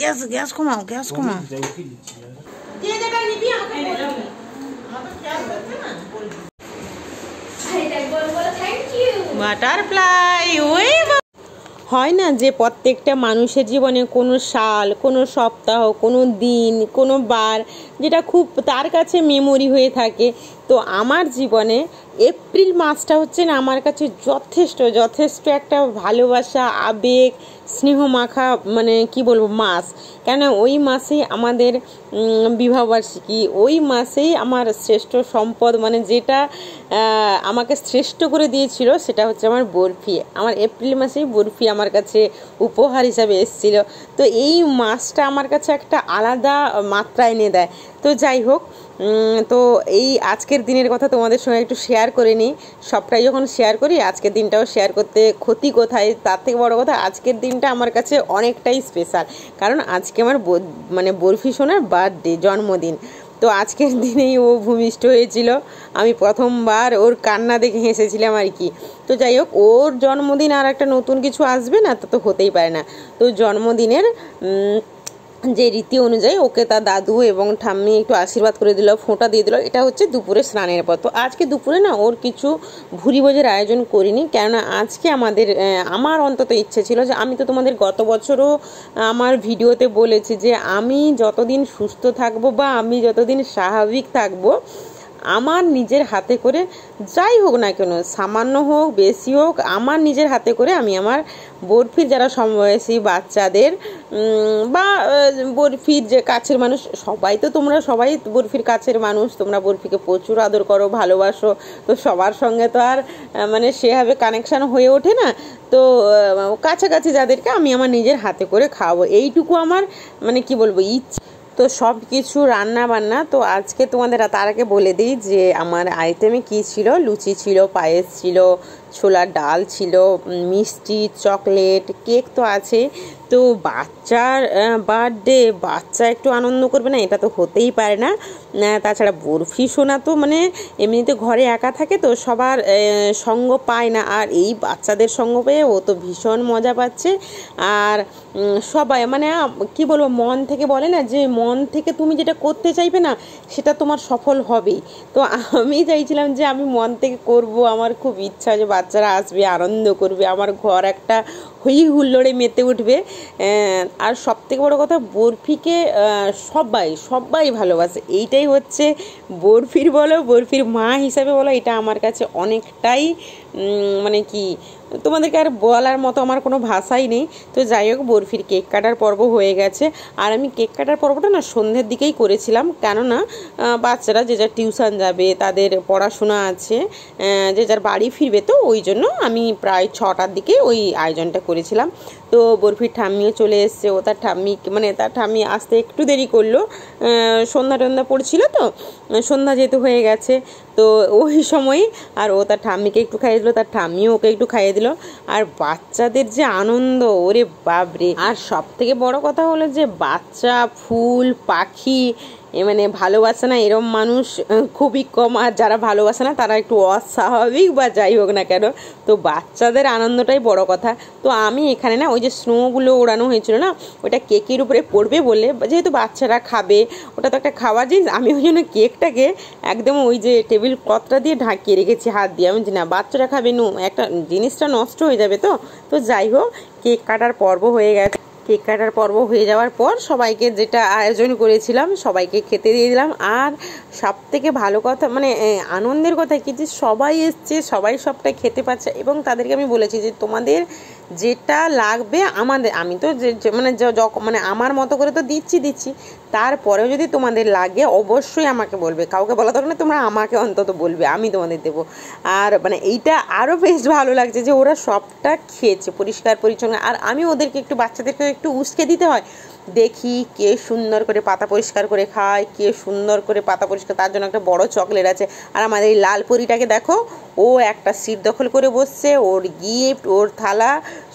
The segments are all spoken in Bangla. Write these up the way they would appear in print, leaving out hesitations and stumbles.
গ্যাস গ্যাস কমাও, গ্যাস কমাও। বাটারফ্লাই ওই হয় না যে প্রত্যেকটা মানুষের জীবনে কোনো সাল, কোনো সপ্তাহ, কোনো দিন, কোনো বার যেটা খুব তার কাছে মেমোরি হয়ে থাকে। তো আমার জীবনে এপ্রিল মাসটা হচ্ছে না আমার কাছে যথেষ্ট যথেষ্ট একটা ভালোবাসা, আবেগ, স্নেহ মাখা মানে কি বলবো মাস। কেন ওই মাসেই আমাদের বিবাহবার্ষিকী, ওই মাসেই আমার শ্রেষ্ঠ সম্পদ মানে যেটা আমাকে শ্রেষ্ঠ করে দিয়েছিল সেটা হচ্ছে আমার বরফি। আমার এপ্রিল মাসেই বরফি আমার কাছে উপহার হিসাবে এসেছিল। তো এই মাসটা আমার কাছে একটা আলাদা মাত্রা এনে দেয়। তো যাই হোক, তো এই আজকের দিনের কথা তোমাদের সঙ্গে একটু শেয়ার করে নিই। সবটাই যখন শেয়ার করি আজকের দিনটাও শেয়ার করতে ক্ষতি কোথায়। তার থেকে বড় কথা আজকের দিনটা আমার কাছে অনেকটাই স্পেশাল, কারণ আজকে আমার মানে বরফি সোনার বার্থডে, জন্মদিন। তো আজকের দিনেই ও ভূমিষ্ঠ হয়েছিল। আমি প্রথমবার ওর কান্না দেখে হেসেছিলাম আর কি। তো যাই হোক, ওর জন্মদিন আর একটা নতুন কিছু আসবে না, তা তো হতেই পারে না। তো জন্মদিনের যে রীতি অনুযায়ী ওকে তার দাদু এবং ঠাম্মি একটু আশীর্বাদ করে দিল, ফোঁটা দিয়ে দিল। এটা হচ্ছে দুপুরে স্নানের পর। তো আজকে দুপুরে না ওর কিছু ভুরি ভোজের আয়োজন করিনি, কেননা আজকে আমার অন্তত ইচ্ছে ছিল যে আমি তো তোমাদের গত বছরও আমার ভিডিওতে বলেছি যে আমি যতদিন সুস্থ থাকবো বা আমি যতদিন স্বাভাবিক থাকবো আমার নিজের হাতে করে যাই হোক না কেন, সামান্য হোক বেশি হোক, আমার নিজের হাতে করে আমি আমার বরফির যারা সমবয়সী বাচ্চাদের বা বরফির যে কাছের মানুষ, সবাই তো তোমরা সবাই বরফির কাছের মানুষ, তোমরা বরফিকে প্রচুর আদর করো, ভালোবাসো। তো সবার সঙ্গে তো আর মানে সেভাবে কানেকশান হয়ে ওঠে না। তো কাছাকাছি যাদেরকে আমি আমার নিজের হাতে করে খাওয়াবো, এইটুকু আমার মানে কি বলবো ইচ্ছে। তো সব কিছু রান্না বান্না তো আজকে তোমাদের তার আগে বলে দিই যে আমার আইটেমে কী ছিল। লুচি ছিল, পায়েস ছিল, ছোলার ডাল ছিল, মিষ্টি, চকলেট, কেক তো আছে। তো বাচ্চার বার্থডে, বাচ্চা একটু আনন্দ করবে না, এটা তো হতেই পারে না। তাছাড়া বরফি সোনা তো মানে এমনিতে ঘরে একা থাকে, তো সবার সঙ্গ পায় না, আর এই বাচ্চাদের সঙ্গ পেয়ে ও তো ভীষণ মজা পাচ্ছে। আর সবাই মানে কি বলবো, মন থেকে বলে না যে মন থেকে তুমি যেটা করতে চাইবে না সেটা তোমার সফল হবেই। তো আমি চাইছিলাম যে আমি মন থেকে করব, আমার খুব ইচ্ছা যে বাচ্চারা আসবে, আনন্দ করবে, আমার ঘর একটা হই হুল্লোড়ে মেতে উঠবে। আর সবথেকে বড় কথা, বরফিকে সবাই সবাই ভালোবাসে। এইটাই হচ্ছে বরফির বলো, বরফির মা হিসাবে বলো, এটা আমার কাছে অনেকটাই মানে কি তোমাদেরকে আর বলার মতো আমার কোনো ভাষাই নেই। তো যাই হোক, বরফির কেক কাটার পর্ব হয়ে গেছে। আর আমি কেক কাটার পর্বটা না সন্ধ্যের দিকেই করেছিলাম, কেননা বাচ্চারা যে যার টিউশন যাবে, তাদের পড়াশোনা আছে, যে যার বাড়ি ফিরবে, তো ওই জন্য আমি প্রায় 6টার দিকে ওই আয়োজনটা করেছিলাম। তো বরফির ঠাম্মিও চলে এসছে। ও তার ঠাম্মি মানে তার ঠাম্মি আসতে একটু দেরি করলো, সন্ধ্যা টন্ধ্যা পড়ছিল, তো সন্ধ্যা যেহেতু হয়ে গেছে তো ওই সময়ই। আর ও তার ঠাম্মিকে একটু খাইয়ে দিল, তার ঠাম্মিও ওকে একটু খাইয়ে দিল। আর বাচ্চাদের যে আনন্দ, ওরে বাপরে। আর সব থেকে বড় কথা হলো যে বাচ্চা, ফুল, পাখি মানে ভালোবাসে না এরম মানুষ খুবই কম। আর যারা ভালোবাসে না তারা একটু অস্বাভাবিক বা যাই হোক না কেন, তো বাচ্চাদের আনন্দটাই বড় কথা। তো আমি এখানে না ওই যে স্নোগুলো ওড়ানো হয়েছিল না, ওটা কেকের উপরে পড়বে বলে, যেহেতু বাচ্চারা খাবে, ওটা তো একটা খাওয়ার জিনিস, আমি ওই জন্য কেকটাকে একদম ওই যে টেবিল ক্লথটা দিয়ে ঢাকিয়ে রেখেছি হাত দিয়ে। আমি না বাচ্চারা খাবে, একটা জিনিসটা নষ্ট হয়ে যাবে। তো যাই হোক, কেক কাটার পর্ব হয়ে গেছে। কেক কাটার পর্ব হয়ে যাওয়ার পর সবাইকে যেটা আয়োজন করেছিলাম সবাইকে খেতে দিয়ে দিলাম। আর সব থেকে ভালো কথা মানে আনন্দের কথা কি, যে সবাই এসছে, সবাই সবটা খেতে পাচ্ছে, এবং তাদেরকে আমি বলেছি যে তোমাদের যেটা লাগবে আমাদের, আমি তো মানে মানে আমার মতো করে তো দিচ্ছি, তারপরেও যদি তোমাদের লাগে অবশ্যই আমাকে বলবে, কাউকে বলা দরকার না, তোমরা আমাকে অন্তত বলবে, আমি তোমাদের দেবো। আর মানে এইটা আরও বেশ ভালো লাগছে যে ওরা সবটা খেয়েছে পরিষ্কার পরিচ্ছন্ন। আর আমি ওদেরকে একটু, বাচ্চাদেরকে একটু উস্কে দিতে হয়, দেখি কে সুন্দর করে পাতা পরিষ্কার করে খায়, কে সুন্দর করে পাতা পরিষ্কার, তার জন্য একটা বড় চকলেট আছে। আর আমাদের এই লাল পরিটাকে দেখো, ও একটা সিট দখল করে বসছে, ওর গিফট, ওর থালা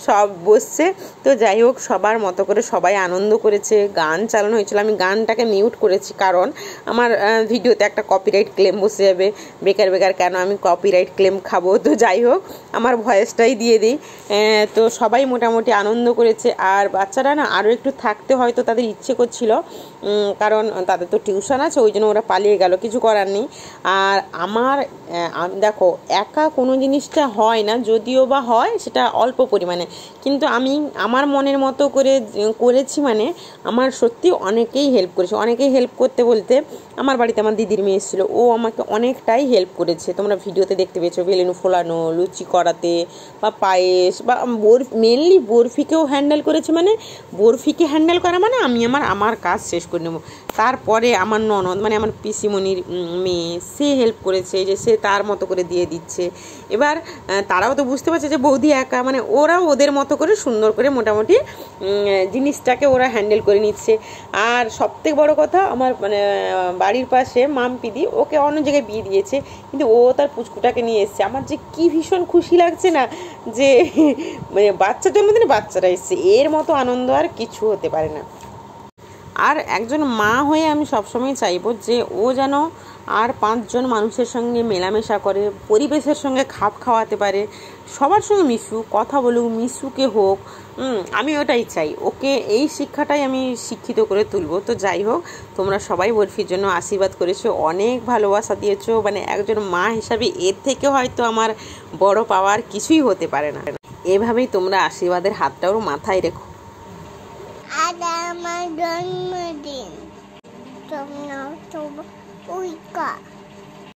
সব বসছে। তো যাই হোক, সবার মতো করে সবাই আনন্দ করেছে, গান চালানো হয়েছিল। আমি গানটাকে মিউট করেছি, কারণ আমার ভিডিওতে একটা কপিরাইট ক্লেম বসে যাবে। বেকার বেকার কেন আমি কপিরাইট ক্লেম খাবো। তো যাই হোক, আমার ভয়েসটাই দিয়ে দিই। তো সবাই মোটামুটি আনন্দ করেছে। আর বাচ্চারা না আরও একটু থাকতে হয়তো তাদের ইচ্ছে করছিল, কারণ তাদের তো টিউশন আছে, ওই জন্য ওরা পালিয়ে গেল, কিছু করার নেই। আর আমার দেখো, একা কোনো জিনিসটা হয় না, যদিও বা হয় সেটা অল্প পরিমাণে, কিন্তু আমি আমার মনের মতো করে করেছি। মানে আমার সত্যি অনেকেই হেল্প করেছে। অনেকেই হেল্প করতে বলতে, আমার বাড়িতে আমার দিদির মেয়ে এসেছিল, ও আমাকে অনেকটাই হেল্প করেছে। তোমরা ভিডিওতে দেখতে পেয়েছো, বেলুন ফোলানো, লুচি করাতে বা পায়েস বা মেনলি বরফিকেও হ্যান্ডেল করেছে। মানে বরফিকে হ্যান্ডেল করা মানে আমি আমার কাজ শেষ করে নেবো। তারপরে আমার ননদ, মানে আমার পিসিমণির মেয়ে, সে হেল্প করেছে, যে সে তার মতো করে দিয়ে দিচ্ছে। এবার তারাও তো বুঝতে পারছে যে বৌদি একা, মানে ওরাও ওদের মতো করে সুন্দর করে মোটামুটি জিনিসটাকে ওরা হ্যান্ডেল করে নিচ্ছে। আর সবথেকে বড় কথা, আমার মানে বাড়ির পাশে মামপিদি, ওকে অন্য জায়গায় বিয়ে দিয়েছে, কিন্তু ও তার পুচকুটাকে নিয়ে এসছে। আমার যে কি ভীষণ খুশি লাগছে না, যে মানে বাচ্চার জন্মদিনে বাচ্চারা এসছে, এর মতো আনন্দ আর কিছু হতে পারে না। আর একজন মা হয়ে আমি সবসময় চাইবো যে ও যেন আর 5 জন মানুষের সঙ্গে মেলামেশা করে, পরিবেশের সঙ্গে খাপ খাওয়াতে পারে, সবার সঙ্গে মিশুক, কথা বলুক, মিশুকে হোক। আমি ওটাই চাই, ওকে এই শিক্ষাটাই আমি শিক্ষিত করে তুলবো। তো যাই হোক, তোমরা সবাই বরফির জন্য আশীর্বাদ করেছো, অনেক ভালোবাসা দিয়েছো। মানে একজন মা হিসাবে এর থেকে হয়তো আমার বড় পাওয়ার কিছুই হতে পারে না। এভাবেই তোমরা আশীর্বাদের হাতটাও মাথায় রেখো। আজ আমার জন্মদিন, তোমরা তো উইকা।